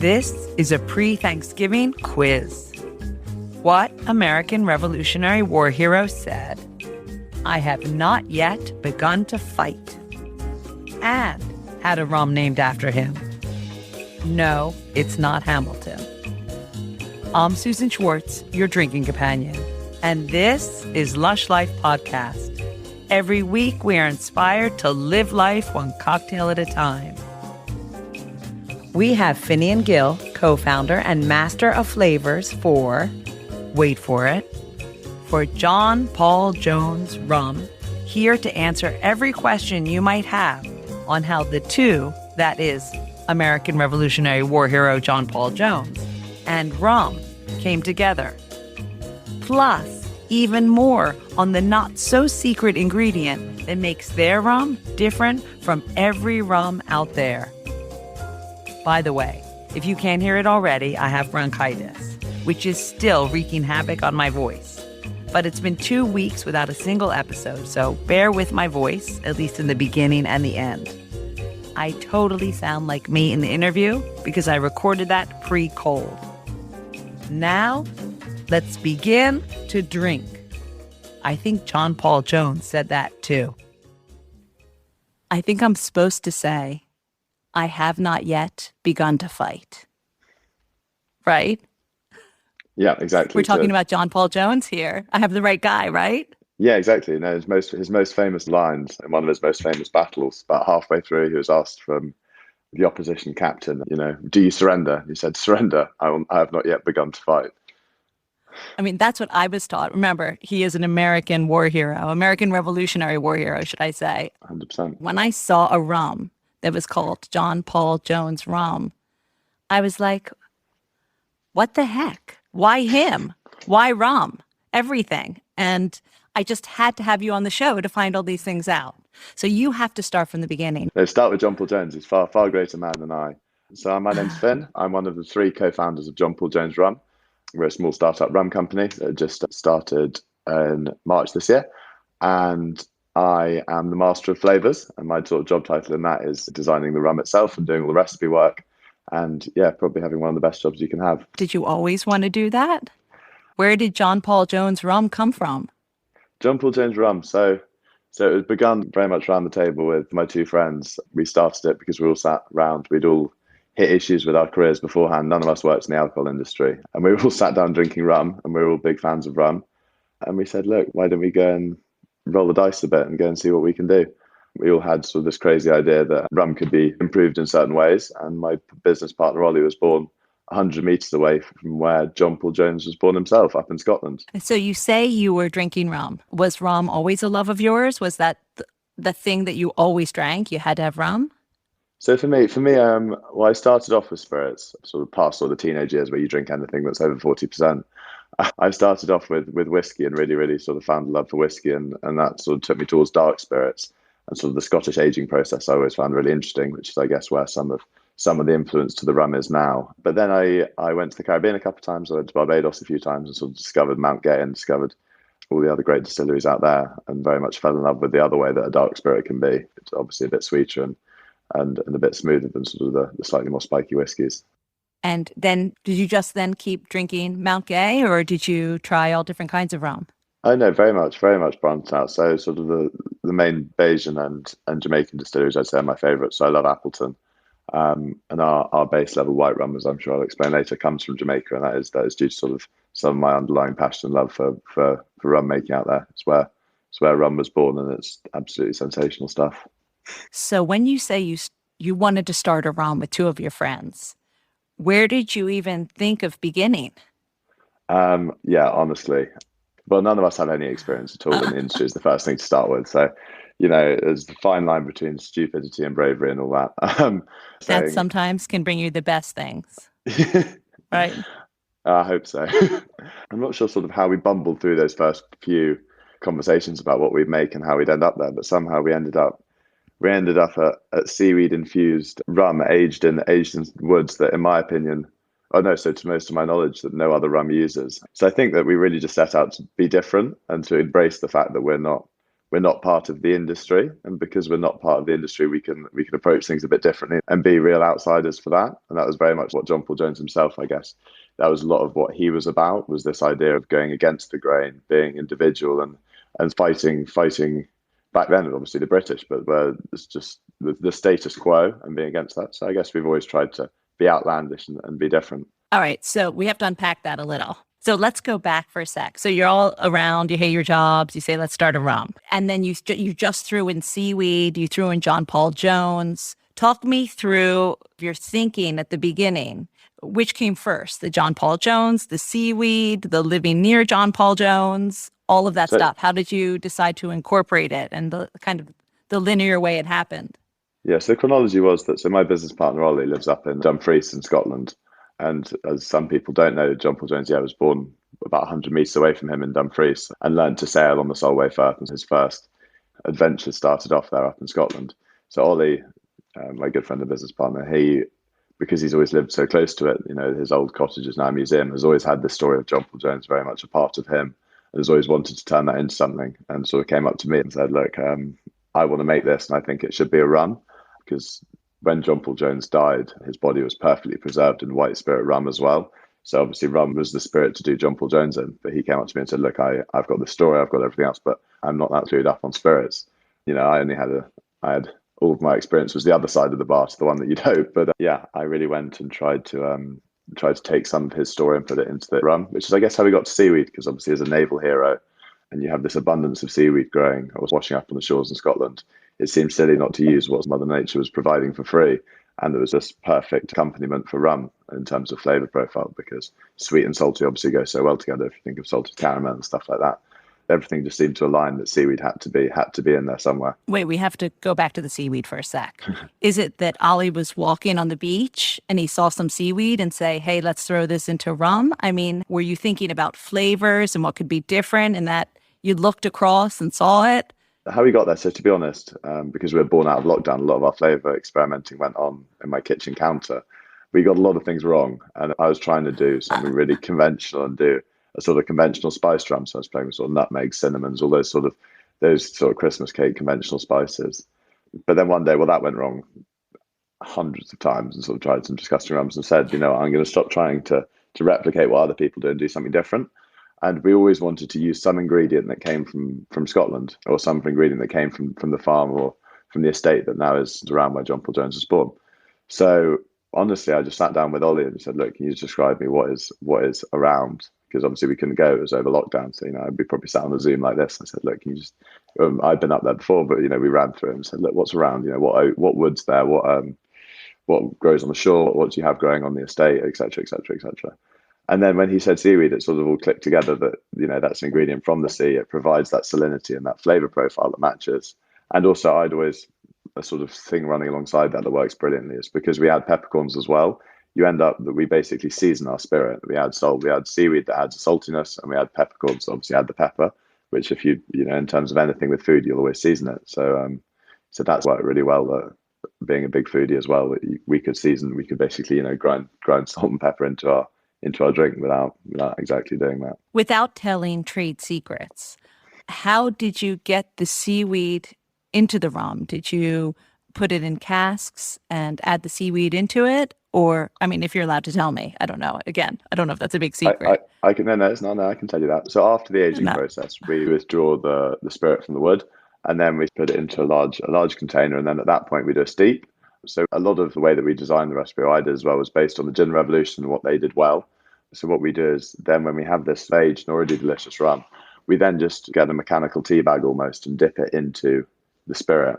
This is a pre-Thanksgiving quiz. What American Revolutionary War hero said, "I have not yet begun to fight," and had a rum named after him? No, it's not Hamilton. I'm Susan Schwartz, your drinking companion, and this is Lush Life Podcast. Every week, we are inspired to live life one cocktail at a time. We have Finnian Gill, co-founder and master of flavors for, wait for it, for John Paul Jones Rum, here to answer every question you might have on how the two, that is, American Revolutionary War hero John Paul Jones, and rum came together. Plus, even more on the not-so-secret ingredient that makes their rum different from every rum out there. By the way, if you can't hear it already, I have bronchitis, which is still wreaking havoc on my voice. But it's been 2 weeks without a single episode, so bear with my voice, at least in the beginning and the end. I totally sound like me in the interview because I recorded that pre-cold. Now, let's begin to drink. I think John Paul Jones said that too. I think I'm supposed to say, "I have not yet begun to fight." Right? Yeah, exactly. We're talking about John Paul Jones here. I have the right guy, right? Yeah, exactly. No, his most famous lines in one of his most famous battles, about halfway through, he was asked from the opposition captain, "Do you surrender?" He said, "Surrender. I have not yet begun to fight." I mean, that's what I was taught. Remember, he is an American war hero, American Revolutionary War hero, should I say. 100%. When I saw a rum that was called John Paul Jones Rum, I was like, what the heck? Why him? Why rum? Everything. And I just had to have you on the show to find all these things out. So you have to start from the beginning. Let's start with John Paul Jones. He's far, far greater man than I. So my name's Finn. I'm one of the 3 co-founders of John Paul Jones Rum. We're a small startup rum company that just started in March this year. And I am the master of flavors. And my sort of job title in that is designing the rum itself and doing all the recipe work. And yeah, probably having one of the best jobs you can have. Did you always want to do that? Where did John Paul Jones Rum come from? John Paul Jones Rum. So it was begun very much around the table with my 2 friends. We started it because we all sat around. We'd all hit issues with our careers beforehand. None of us worked in the alcohol industry. And we all sat down drinking rum, and we were all big fans of rum. And we said, look, why don't we go and roll the dice a bit and go and see what we can do? We all had sort of this crazy idea that rum could be improved in certain ways. And my business partner, Ollie, was born 100 meters away from where John Paul Jones was born himself, up in Scotland. So you say you were drinking rum. Was rum always a love of yours? Was that the thing that you always drank? You had to have rum? So for me, well, I started off with spirits, sort of past all the teenage years where you drink anything that's over 40%. I started off with whiskey and really, really sort of found a love for whiskey, and that sort of took me towards dark spirits and sort of the Scottish aging process I always found really interesting, which is, I guess, where some of the influence to the rum is now. But then I went to the Caribbean a couple of times. I went to Barbados a few times and sort of discovered Mount Gay and discovered all the other great distilleries out there, and very much fell in love with the other way that a dark spirit can be. It's obviously a bit sweeter and a bit smoother than sort of the slightly more spiky whiskies. And then did you just then keep drinking Mount Gay, or did you try all different kinds of rum? Oh no, very much branched out. So sort of the main Bayesian and Jamaican distilleries, I'd say, are my favourites. So I love Appleton. And our base level white rum, as I'm sure I'll explain later, comes from Jamaica, and that is due to sort of some of my underlying passion and love for rum making out there. It's where rum was born, and it's absolutely sensational stuff. So when you say you wanted to start a rum with 2 of your friends, where did you even think of beginning? Yeah, honestly, well, none of us have any experience at all in the industry is the first thing to start with. So, there's the fine line between stupidity and bravery and all that. That sometimes can bring you the best things, right? I hope so. I'm not sure sort of how we bumbled through those first few conversations about what we'd make and how we'd end up there, but somehow we ended up at seaweed infused rum aged in woods that, in my opinion, to most of my knowledge, that no other rum uses. So I think that we really just set out to be different and to embrace the fact that we're not we're not part of the industry, and because we're not part of the industry, we can approach things a bit differently and be real outsiders for that. And that was very much what John Paul Jones himself, I guess, that was a lot of what he was about, was this idea of going against the grain, being individual, and fighting back then, obviously the British, but where it's just the status quo and being against that. So I guess we've always tried to be outlandish and be different. All right, so we have to unpack that a little. So let's go back for a sec. So you're all around, you hate your jobs, you say, let's start a rum. And then you just threw in Seaweed, you threw in John Paul Jones. Talk me through your thinking at the beginning. Which came first, the John Paul Jones, the Seaweed, the living near John Paul Jones, all of that stuff? How did you decide to incorporate it and the kind of the linear way it happened? Yeah, so the chronology was that, so my business partner, Ollie, lives up in Dumfries in Scotland. And as some people don't know, John Paul Jones, was born about 100 metres away from him in Dumfries and learned to sail on the Solway Firth. And his first adventure started off there up in Scotland. So Ollie, my good friend and business partner, because he's always lived so close to it, his old cottage is now a museum, has always had this story of John Paul Jones very much a part of him, and has always wanted to turn that into something, and sort of came up to me and said, look, I want to make this, and I think it should be a rum, because when John Paul Jones died, his body was perfectly preserved in white spirit rum as well. So obviously rum was the spirit to do John Paul Jones in. But he came up to me and said, look, I've got the story, I've got everything else, but I'm not that clued up on spirits. I had all of my experience was the other side of the bar, to the one that you'd hope. But I really went and tried to take some of his story and put it into the rum, which is, I guess, how we got to Seaweed, because obviously as a naval hero, and you have this abundance of seaweed growing or washing up on the shores in Scotland, it seems silly not to use what Mother Nature was providing for free. And there was this perfect accompaniment for rum in terms of flavour profile, because sweet and salty obviously go so well together. If you think of salted caramel and stuff like that, everything just seemed to align that seaweed had to be in there somewhere. Wait, we have to go back to the seaweed for a sec. Is it that Ollie was walking on the beach and he saw some seaweed and say, hey, let's throw this into rum? I mean, were you thinking about flavors and what could be different, and that you looked across and saw it? How we got there, so to be honest, because we were born out of lockdown, a lot of our flavour experimenting went on in my kitchen counter. We got a lot of things wrong, and I was trying to do something really conventional and do a sort of conventional spice rum. So I was playing with sort of nutmegs, cinnamons, all those sort of Christmas cake conventional spices. But then one day, that went wrong hundreds of times, and sort of tried some disgusting rums and said, I'm going to stop trying to replicate what other people do and do something different. And we always wanted to use some ingredient that came from Scotland, or some ingredient that came from the farm or from the estate that now is around where John Paul Jones was born. So honestly, I just sat down with Ollie and said, look, can you just describe me what is around? Because obviously we couldn't go, it was over lockdown. So, I'd be probably sat on a Zoom like this. I said, look, can you just, I'd been up there before, but, we ran through it and said, look, what's around? What wood's there? What grows on the shore? What do you have growing on the estate, et cetera, et cetera, et cetera. And then when he said seaweed, it sort of all clicked together that, that's an ingredient from the sea. It provides that salinity and that flavor profile that matches. And also I'd always, a sort of thing running alongside that works brilliantly is because we add peppercorns as well. You end up that we basically season our spirit. We add salt, we add seaweed that adds a saltiness, and we add peppercorns, obviously add the pepper, which if you in terms of anything with food, you'll always season it. So that's worked really well. That being a big foodie as well, we could season, we could basically, grind salt and pepper into our drink without exactly doing that. Without telling trade secrets, how did you get the seaweed into the rum? Did you put it in casks and add the seaweed into it? Or, I mean, if you're allowed to tell me, I don't know. Again, I don't know if that's a big secret. I can, no, it's not. No, I can tell you that. So after the aging process, we withdraw the spirit from the wood, and then we put it into a large container. And then at that point, we do a steep. So a lot of the way that we designed the recipe, or I did as well, was based on the gin revolution and what they did well. So what we do is then when we have this aged and already delicious rum, we then just get a mechanical tea bag almost and dip it into the spirit.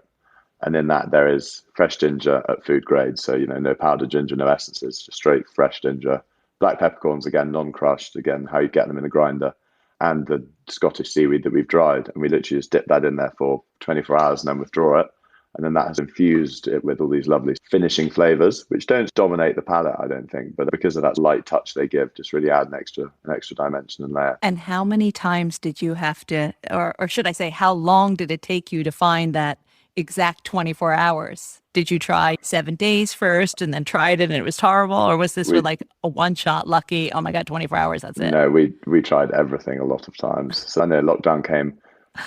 And in that there is fresh ginger at food grade. So, no powdered ginger, no essences, just straight fresh ginger. Black peppercorns, again, non-crushed, again, how you get them in a grinder. And the Scottish seaweed that we've dried. And we literally just dip that in there for 24 hours and then withdraw it. And then that has infused it with all these lovely finishing flavors, which don't dominate the palate, I don't think. But because of that light touch they give, just really add an extra dimension and layer. And how many times did you have to, or should I say, how long did it take you to find that exact 24 hours? Did you try 7 days first and then tried it and it was horrible? Or was this with like a one shot lucky, oh my God, 24 hours, that's it? No, we tried everything a lot of times. So I know lockdown came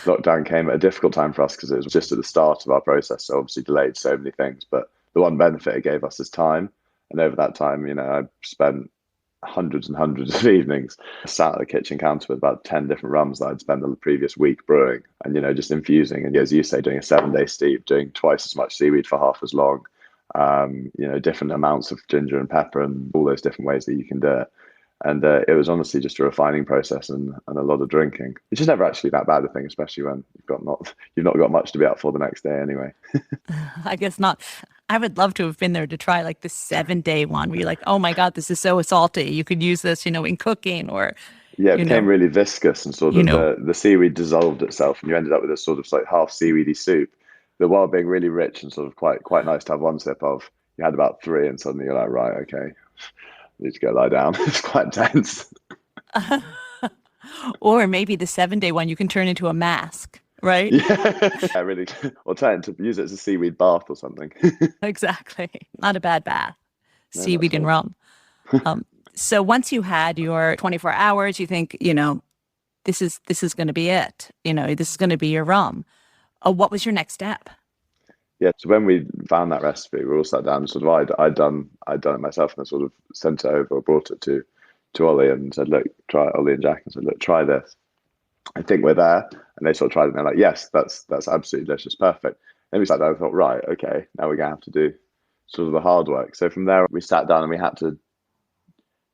Lockdown came at a difficult time for us because it was just at the start of our process, so obviously delayed so many things. But the one benefit it gave us is time. And over that time, I spent hundreds and hundreds of evenings sat at the kitchen counter with about 10 different rums that I'd spent the previous week brewing and, just infusing. And as you say, doing a 7-day steep, doing twice as much seaweed for half as long, different amounts of ginger and pepper and all those different ways that you can do it. And it was honestly just a refining process and a lot of drinking, which is never actually that bad a thing, especially when you've not got much to be up for the next day anyway. I guess not. I would love to have been there to try like the 7-day one where you're like, oh my God, this is so salty. You could use this, in cooking or, Yeah, it became really viscous and sort of the seaweed dissolved itself and you ended up with a sort of like half seaweedy soup. The while being really rich and sort of quite nice to have one sip of, you had about 3 and suddenly you're like, right, okay, I need to go lie down. It's quite intense. Or maybe the 7-day one you can turn into a mask, right? Yeah, really. Or turn to use it as a seaweed bath or something. Exactly. Not a bad bath. No, Seaweed and rum. So once you had your 24 hours, you think, this is going to be it. This is going to be your rum. What was your next step? Yeah, so when we found that recipe, we all sat down and sort of I'd done it myself and I sort of sent it over or brought it to Ollie and said, look, try Ollie and Jack and said, look, try this. I think we're there. And they sort of tried it and they're like, yes, that's absolutely delicious, perfect. Then we sat down and thought, right, okay, now we're gonna have to do sort of the hard work. So from there we sat down and we had to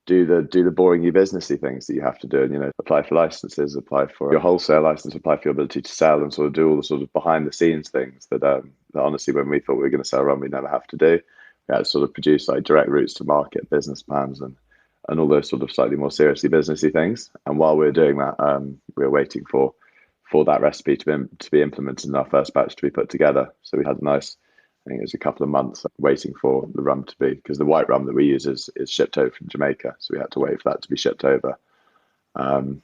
do the boring businessy things that you have to do and apply for licenses, apply for your wholesale license, apply for your ability to sell and sort of do all the sort of behind the scenes things that honestly when we thought we were going to sell rum we'd never have to do. We had to sort of produce like direct routes to market, business plans and all those sort of slightly more seriously businessy things. And while we were doing that, we were waiting for that recipe to be implemented in our first batch to be put together. So we had a nice, I think it was a couple of months waiting for the rum to be, because the white rum that we use is shipped over from Jamaica. So we had to wait for that to be shipped over. And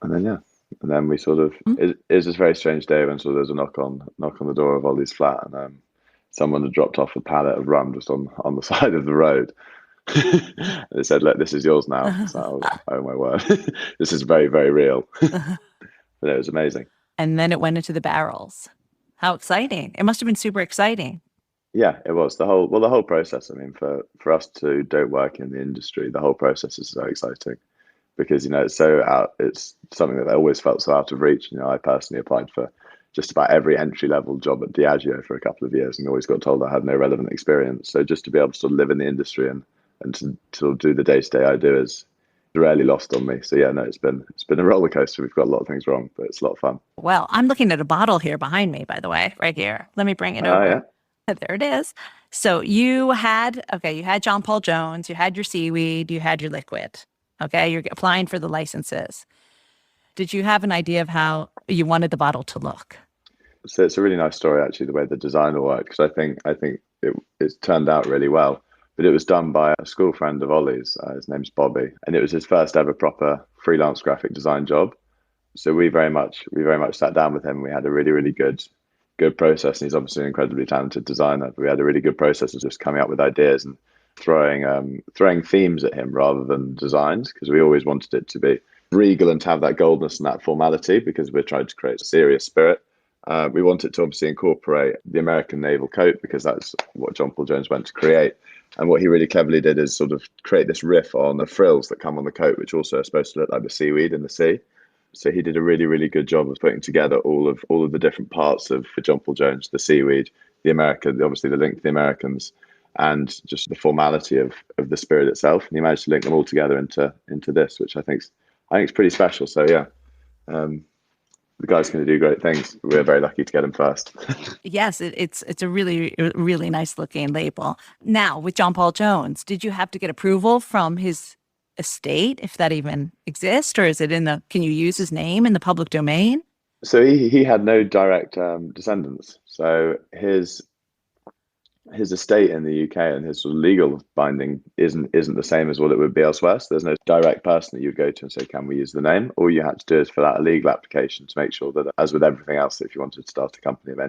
then we sort of, it was this very strange day when sort of there was a knock on the door of Ollie's flat and someone had dropped off a pallet of rum just on the side of the road. And they said, look, this is yours now. So I was like, oh my word, this is very, very real. But it was amazing. And then it went into the barrels. How exciting. It must have been super exciting. Yeah, it was. The whole process. I mean, for us to don't work in the industry, the whole process is so exciting because, it's something that I always felt so out of reach. I personally applied for just about every entry level job at Diageo for a couple of years and always got told I had no relevant experience. So just to be able to sort of live in the industry and to sort of do the day-to-day I do is rarely lost on me. So yeah, no, it's been a roller coaster. We've got a lot of things wrong, but it's a lot of fun. Well, I'm looking at a bottle here behind me, by the way, right here. Let me bring it over. Yeah. There it is. So you had John Paul Jones, you had your seaweed, you had your liquid. Okay, you're applying for the licenses. Did you have an idea of how you wanted the bottle to look? So it's a really nice story, actually, the way the design will work, because I think it's turned out really well. But it was done by a school friend of Ollie's. His name's Bobby, and it was his first ever proper freelance graphic design job. So we very much sat down with him. We had a really, really good process, and he's obviously an incredibly talented designer. But we had a really good process of just coming up with ideas and throwing themes at him rather than designs, because we always wanted it to be regal and to have that goldness and that formality, because we're trying to create a serious spirit. We wanted to obviously incorporate the American naval coat because that's what John Paul Jones went to create. And what he really cleverly did is sort of create this riff on the frills that come on the coat, which also are supposed to look like the seaweed in the sea. So he did a really, really good job of putting together all of the different parts of John Paul Jones, the seaweed, the American, obviously the link to the Americans, and just the formality of the spirit itself. And he managed to link them all together into this, which I think is pretty special. So yeah. The guy's going to do great things. We're very lucky to get him first. Yes, it's a really, really nice looking label. Now, with John Paul Jones, did you have to get approval from his estate, if that even exists, or is it can you use his name in the public domain? So he had no direct descendants. So his estate in the UK and his sort of legal binding isn't the same as what it would be elsewhere. So there's no direct person that you'd go to and say, can we use the name? All you had to do is fill out a legal application to make sure that, as with everything else, if you wanted to start a company of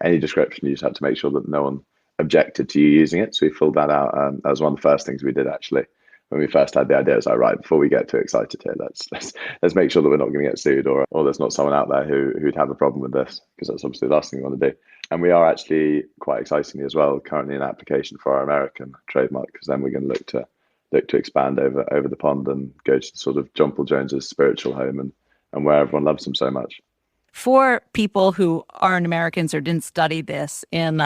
any description, you just had to make sure that no one objected to you using it. So we filled that out. That was one of the first things we did, actually. when we first had the idea, it was like, right, before we get too excited here, let's make sure that we're not going to get sued, or there's not someone out there who'd have a problem with this, because that's obviously the last thing we want to do. And we are actually, quite excitingly as well, currently in application for our American trademark, because then we're going to look to expand over the pond and go to sort of John Paul Jones's spiritual home and where everyone loves him so much. For people who aren't Americans or didn't study this in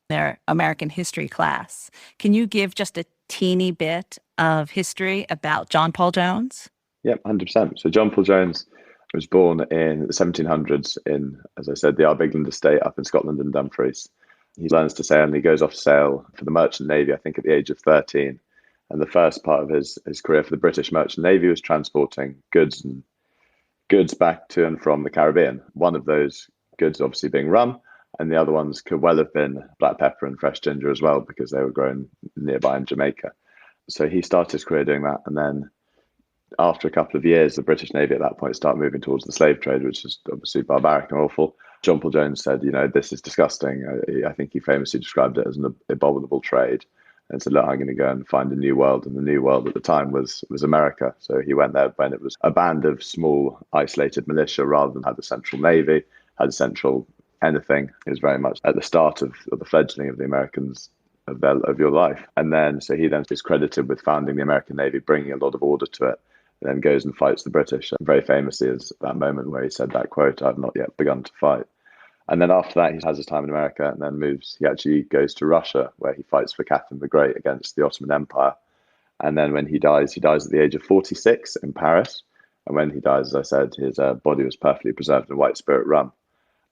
their American history class, can you give just a teeny bit of history about John Paul Jones? Yep, 100%. So John Paul Jones was born in the 1700s in, as I said, the Arbigland estate up in Scotland in Dumfries. He learns to sail and he goes off sail for the Merchant Navy, I think, at the age of 13. And the first part of his career for the British Merchant Navy was transporting goods back to and from the Caribbean. One of those goods obviously being rum, and the other ones could well have been black pepper and fresh ginger as well, because they were grown nearby in Jamaica. So he started his career doing that, and then after a couple of years, the British Navy at that point started moving towards the slave trade, which is obviously barbaric and awful. John Paul Jones said, this is disgusting. I think he famously described it as an abominable trade, and said, look, I'm going to go and find a new world. And the new world at the time was America. So he went there when it was a band of small, isolated militia, rather than had a central navy, had a central anything. It was very much at the start of the fledgling of the Americans of your life. And then, so he then is credited with founding the American Navy, bringing a lot of order to it, and then goes and fights the British. And very famously is that moment where he said that quote, "I've not yet begun to fight." And then after that, he has his time in America and then he actually goes to Russia, where he fights for Catherine the Great against the Ottoman Empire. And then when he dies at the age of 46 in Paris. And when he dies, as I said, his body was perfectly preserved in white spirit rum.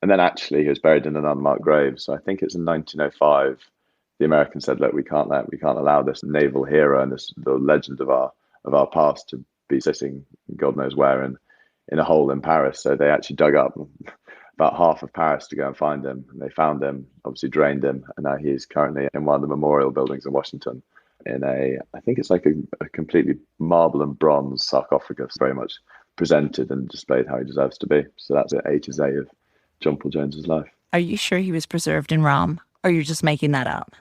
And then actually he was buried in an unmarked grave. So I think it's in 1905, the Americans said, look, we can't allow this naval hero and the legend of our past to be sitting God knows where in a hole in Paris. So they actually dug up about half of Paris to go and find him. And they found him, obviously drained him, and now he's currently in one of the memorial buildings in Washington in I think it's like a completely marble and bronze sarcophagus, very much presented and displayed how he deserves to be. So that's an A to Z of John Paul Jones's life. Are you sure he was preserved in rum, or you're just making that up?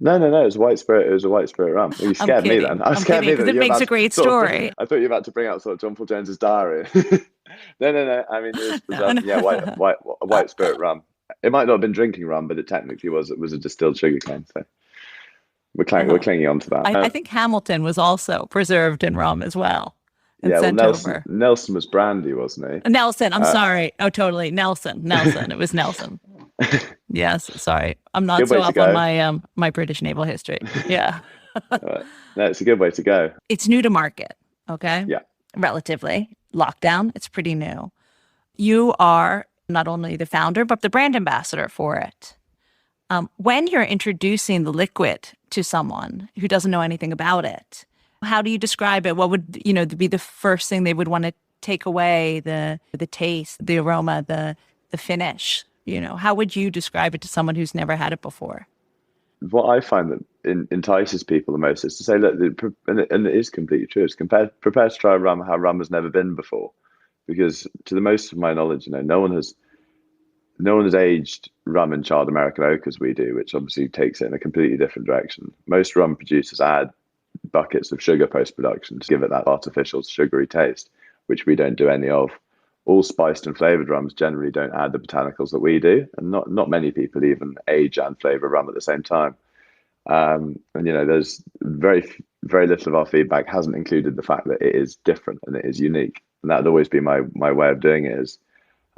No, it was white spirit. It was a white spirit rum. You scared me then. I'm scared because it makes a great story. I thought you were about to bring out sort of John Paul Jones's diary. No. I mean, it was preserved. No. Yeah, white spirit rum. It might not have been drinking rum, but it technically was. It was a distilled sugarcane. So we're clinging on to that. I think Hamilton was also preserved in rum as well. Yeah, well, Nelson was brandy, wasn't he? Nelson, I'm sorry. Oh, totally. Nelson. It was Nelson. Yes, sorry. I'm not so up on my British naval history. Yeah. Right. No, it's a good way to go. It's new to market, okay? Yeah. Relatively. Lockdown, it's pretty new. You are not only the founder, but the brand ambassador for it. When you're introducing the liquid to someone who doesn't know anything about it, how do you describe it? What would, be the first thing they would want to take away? The taste, the aroma, the finish? How would you describe it to someone who's never had it before? What I find that entices people the most is to say, look, and it is completely true. It's prepare to try rum how rum has never been before, because to the most of my knowledge, no one has aged rum in charred American oak as we do, which obviously takes it in a completely different direction. Most rum producers add buckets of sugar post-production to give it that artificial sugary taste, which we don't do any of. All spiced and flavored rums generally don't add the botanicals that we do, and not many people even age and flavor rum at the same time. And there's very little of our feedback hasn't included the fact that it is different and it is unique, and that'd always be my way of doing it. Is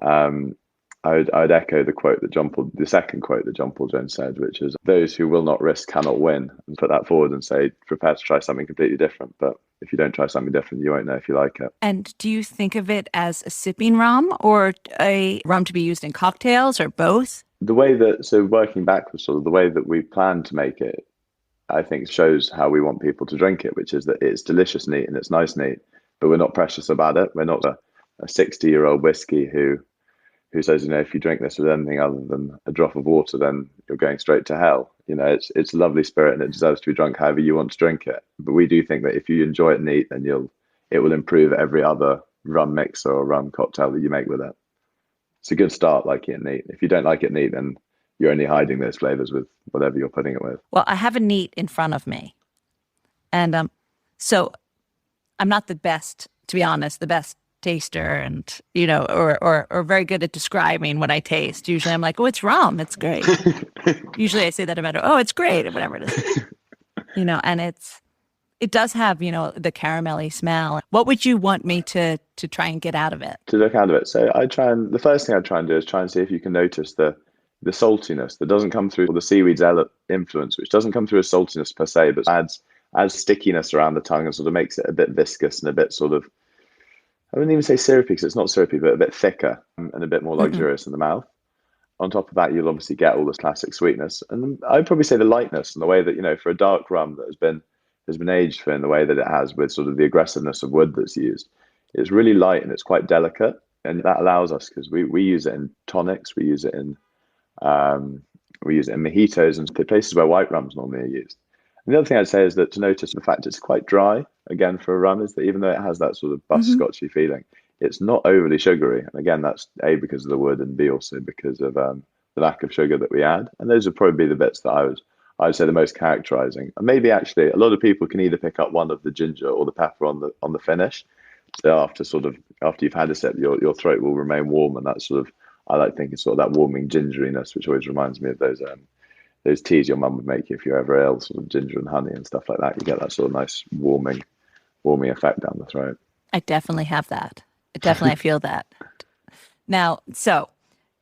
I'd echo the second quote that John Paul Jones said, which is, "Those who will not risk cannot win," and put that forward and say, prepare to try something completely different. But if you don't try something different, you won't know if you like it. And do you think of it as a sipping rum or a rum to be used in cocktails, or both? Working backwards, sort of the way that we plan to make it, I think shows how we want people to drink it, which is that it's delicious neat and it's nice neat, but we're not precious about it. We're not a 60-year-old whiskey who says, if you drink this with anything other than a drop of water, then you're going straight to hell. It's a lovely spirit and it deserves to be drunk however you want to drink it. But we do think that if you enjoy it neat, then it will improve every other rum mix or rum cocktail that you make with it. It's a good start liking it neat. If you don't like it neat, then you're only hiding those flavors with whatever you're putting it with. Well, I have a neat in front of me. And So I'm not the best, to be honest, the best taster and, or very good at describing what I taste. Usually I'm like, oh, it's rum. It's great. Usually I say that about, oh, it's great, or whatever it is. And it does have, the caramelly smell. What would you want me to try and get out of it? To look out of it. So the first thing I try and do is try and see if you can notice the saltiness that doesn't come through the seaweed's influence, which doesn't come through as saltiness per se, but adds stickiness around the tongue and sort of makes it a bit viscous and a bit sort of, I wouldn't even say syrupy because it's not syrupy, but a bit thicker and a bit more luxurious in the mouth. On top of that, you'll obviously get all this classic sweetness. And I'd probably say the lightness and the way that, for a dark rum that has been aged for in the way that it has with sort of the aggressiveness of wood that's used, it's really light and it's quite delicate. And that allows us, because we use it in tonics, we use it in mojitos and the places where white rums normally are used. And the other thing I'd say is that to notice the fact it's quite dry, again, for a rum, is that even though it has that sort of butterscotchy feeling, it's not overly sugary. And again, that's A, because of the wood, and B, also because of the lack of sugar that we add. And those would probably be the bits that I would say the most characterizing. And maybe actually a lot of people can either pick up one of the ginger or the pepper on the finish. So after you've had a sip, your throat will remain warm, and that's sort of, I like thinking sort of that warming gingeriness, which always reminds me of those teas your mum would make you if you're ever ill, sort of ginger and honey and stuff like that. You get that sort of nice warming effect down the throat. I definitely have that. I feel that. Now, so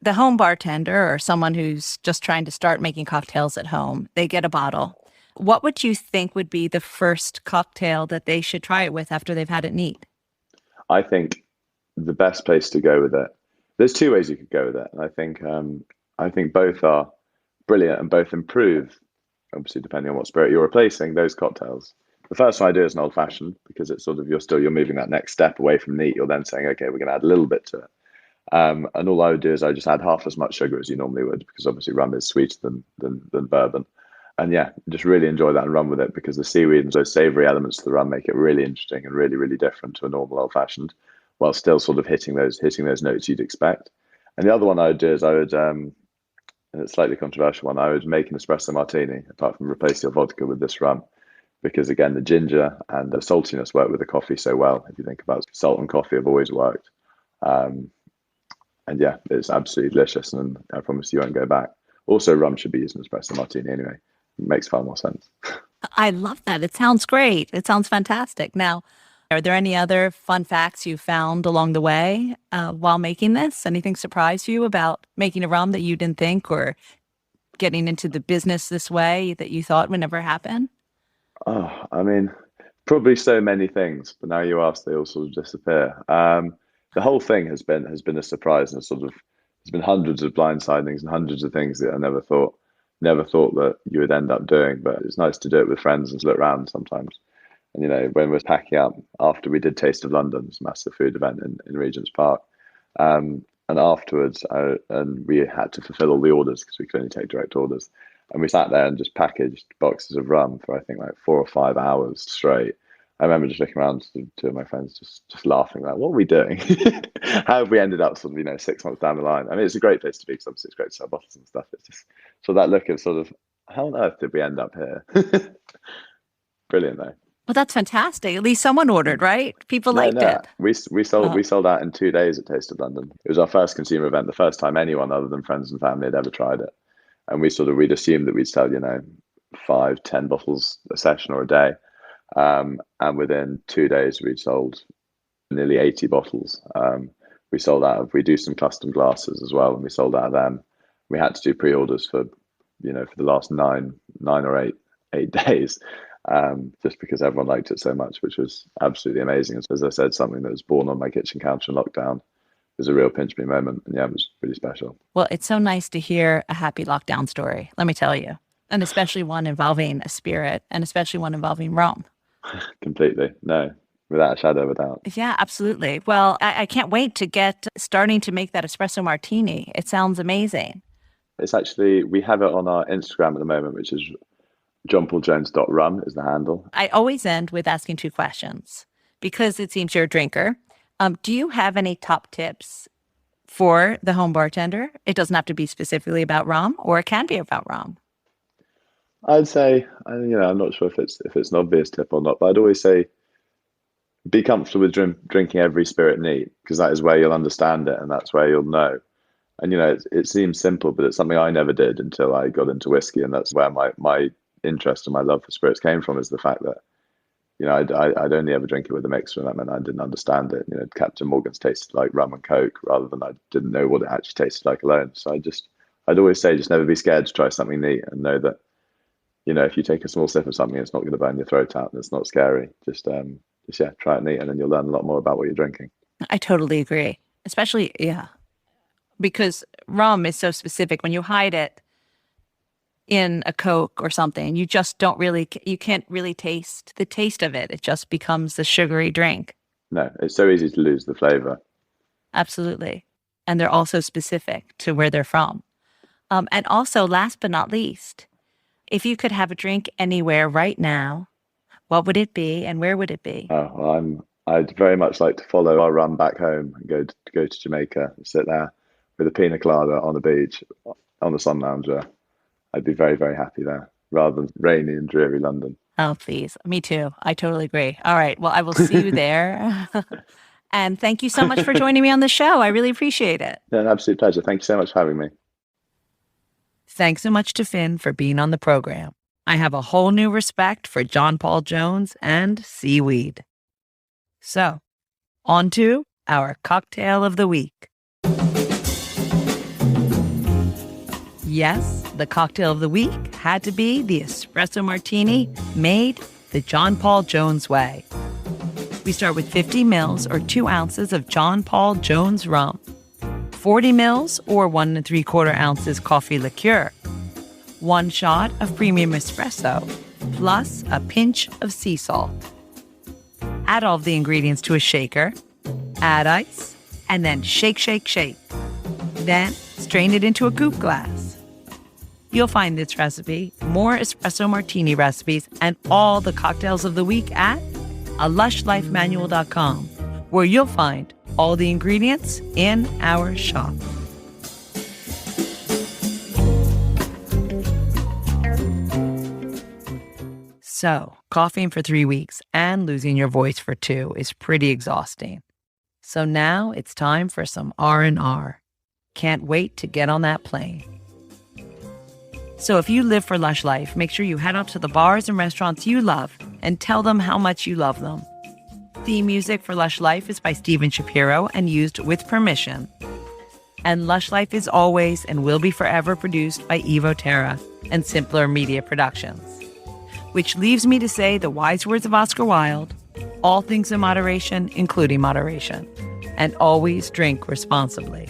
the home bartender or someone who's just trying to start making cocktails at home, they get a bottle. What would you think would be the first cocktail that they should try it with after they've had it neat? I think the best place to go with it, there's two ways you could go with it. And I think both are brilliant and both improve, obviously, depending on what spirit you're replacing, those cocktails. The first one I do is an old fashioned, because it's sort of, you're moving that next step away from neat. You're then saying, okay, we're going to add a little bit to it. And all I would do is I just add half as much sugar as you normally would, because obviously rum is sweeter than bourbon. And yeah, just really enjoy that and run with it, because the seaweed and those savory elements to the rum make it really interesting and really, really different to a normal old fashioned, while still sort of hitting those notes you'd expect. And the other one I would do is and it's a slightly controversial one, I would make an espresso martini, apart from replace your vodka with this rum, because again, the ginger and the saltiness work with the coffee so well. If you think about it, salt and coffee have always worked. And yeah, it's absolutely delicious, and I promise you won't go back. Also, rum should be used in espresso martini anyway. It makes far more sense. I love that. It sounds great. It sounds fantastic. Now, are there any other fun facts you found along the way while making this? Anything surprise you about making a rum that you didn't think, or getting into the business this way that you thought would never happen? Oh, I mean, probably so many things, but now you ask, they all sort of disappear. The whole thing has been a surprise, and sort of there's been hundreds of blind sightings and hundreds of things that I never thought that you would end up doing. But it's nice to do it with friends and look around sometimes. And when we're packing up after we did Taste of London, this massive food event in Regent's Park, and afterwards, and we had to fulfill all the orders because we could only take direct orders. And we sat there and just packaged boxes of rum for, I think, like 4 or 5 hours straight. I remember just looking around to two of my friends, just laughing, like, what are we doing? How have we ended up sort of, 6 months down the line? I mean, it's a great place to be, because obviously it's great to sell bottles and stuff. It's just so that look of sort of, how on earth did we end up here? Brilliant, though. Well, that's fantastic. At least someone ordered, right? People liked it. We sold out in 2 days at Taste of London. It was our first consumer event, the first time anyone other than friends and family had ever tried it. And we'd assumed that we'd sell, 5-10 bottles a session or a day. And within 2 days, we'd sold nearly 80 bottles. We do some custom glasses as well, and we sold out of them. We had to do pre-orders for the last nine or eight days, just because everyone liked it so much, which was absolutely amazing. As I said, something that was born on my kitchen counter in lockdown. It was a real pinch me moment, and yeah, it was really special. Well, it's so nice to hear a happy lockdown story, let me tell you, and especially one involving a spirit, and especially one involving rum. Completely, no, without a shadow of a doubt. Yeah, absolutely. Well, I can't wait to get starting to make that espresso martini. It sounds amazing. It's actually, we have it on our Instagram at the moment, which is johnpauljones.rum is the handle. I always end with asking 2 questions, because it seems you're a drinker. Do you have any top tips for the home bartender? It doesn't have to be specifically about rum, or it can be about rum. I'd say, I'm not sure if it's an obvious tip or not, but I'd always say be comfortable with drinking every spirit neat, because that is where you'll understand it and that's where you'll know. And it seems simple, but it's something I never did until I got into whiskey, and that's where my interest and my love for spirits came from. Is the fact that I'd only ever drink it with a mixer, and that meant I didn't understand it. Captain Morgan's tasted like rum and coke, rather than I didn't know what it actually tasted like alone. So I'd always say just never be scared to try something neat, and know that if you take a small sip of something, it's not going to burn your throat out, and it's not scary. Just yeah, try it neat, and then you'll learn a lot more about what you're drinking. I totally agree. Especially, yeah, because rum is so specific. When you hide it in a Coke or something, you can't really taste the taste of it. It just becomes a sugary drink. No, it's so easy to lose the flavor. Absolutely. And they're also specific to where they're from. And also, last but not least, if you could have a drink anywhere right now, what would it be and where would it be? Oh, well, I'd very much like to follow our run back home and go to Jamaica and sit there with a pina colada on the beach, on the sun lounger. I'd be very, very happy there, rather than rainy and dreary London. Oh, please. Me too. I totally agree. All right. Well, I will see you there. And thank you so much for joining me on the show. I really appreciate it. Yeah, an absolute pleasure. Thank you so much for having me. Thanks so much to Finn for being on the program. I have a whole new respect for John Paul Jones and Seaweed. So, on to our cocktail of the week. Yes, the cocktail of the week had to be the Espresso Martini made the John Paul Jones way. We start with 50 mils or 2 ounces of John Paul Jones Rum, 40 mils or 1 3/4 ounces coffee liqueur, 1 shot of premium espresso, plus a pinch of sea salt. Add all of the ingredients to a shaker, add ice, and then shake, shake, shake. Then strain it into a coupe glass. You'll find this recipe, more Espresso Martini recipes, and all the cocktails of the week at alushlifemanual.com, where you'll find all the ingredients in our shop. So, coughing for 3 weeks and losing your voice for 2 is pretty exhausting. So now it's time for some R&R. Can't wait to get on that plane. So if you live for Lush Life, make sure you head out to the bars and restaurants you love and tell them how much you love them. Theme music for Lush Life is by Steven Shapiro and used with permission. And Lush Life is always and will be forever produced by Evo Terra and Simpler Media Productions. Which leaves me to say the wise words of Oscar Wilde: all things in moderation, including moderation, and always drink responsibly.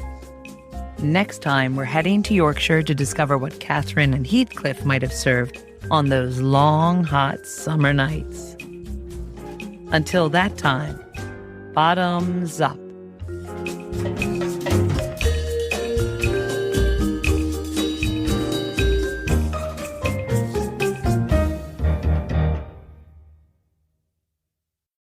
Next time, we're heading to Yorkshire to discover what Catherine and Heathcliff might have served on those long, hot summer nights. Until that time, bottoms up.